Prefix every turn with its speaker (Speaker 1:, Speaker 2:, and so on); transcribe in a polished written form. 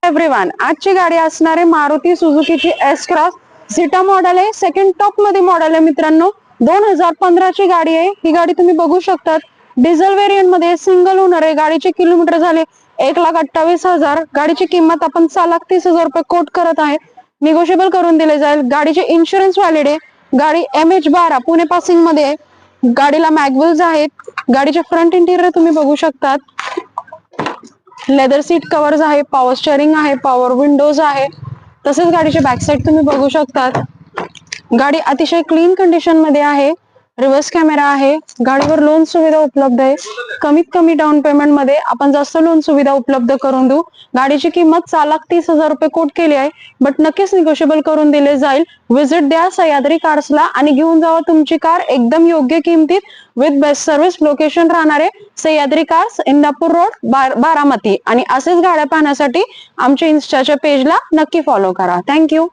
Speaker 1: Everyone, आजची गाडी असणार आहे मारुती सुझुकीची एस क्रॉस झिटा मॉडेल आहे. सेकंड टॉप मध्ये मॉडेल आहे मित्रांनो. 2015 ची गाडी आहे ही. गाडी तुम्ही बघू शकतात डिझेल व्हेरियंट मध्ये सिंगल ओनर आहे. गाडीचे किलोमीटर झाले 1,28,000. गाडीची किंमत आपण 6,30,000 रुपये कोट करत आहे. निगोशिएबल करून दिले जाईल. गाडीचे इन्शुरन्स व्हॅलिड आहे. गाडी MH12 पुणे पासिंग मध्ये आहे. गाडीला मॅगवेल्स आहेत. गाडीचे फ्रंट इंटिरियर तुम्ही बघू शकतात. लेदर सीट कव्हर्स आहे, पॉवर स्टेअरिंग आहे, पॉवर विंडोज आहे. तसेच गाडीचे बॅक साइड तुम्ही बघू शकतात. गाडी अतिशय क्लीन कंडिशन मध्ये आहे. रिव्हर्स कॅमेरा आहे. गाडीवर लोन सुविधा उपलब्ध आहे. कमीत कमी डाऊन पेमेंट मध्ये आपण जास्त लोन सुविधा उपलब्ध करून देऊ. गाडीची किंमत 6,30,000 रुपये कोट केली आहे, बट नक्कीच निगोशिएबल करून दिले जाईल. व्हिजिट द्या सह्याद्री कार्सला आणि घेऊन जावा तुमची कार एकदम योग्य किमतीत विथ बेस्ट सर्व्हिस. लोकेशन राहणार आहे सह्याद्री कार्स, इंदापूर रोड, बारामती. आणि असेच गाड्या पाहण्यासाठी आमच्या इन्स्टाच्या पेजला नक्की फॉलो करा. थँक्यू.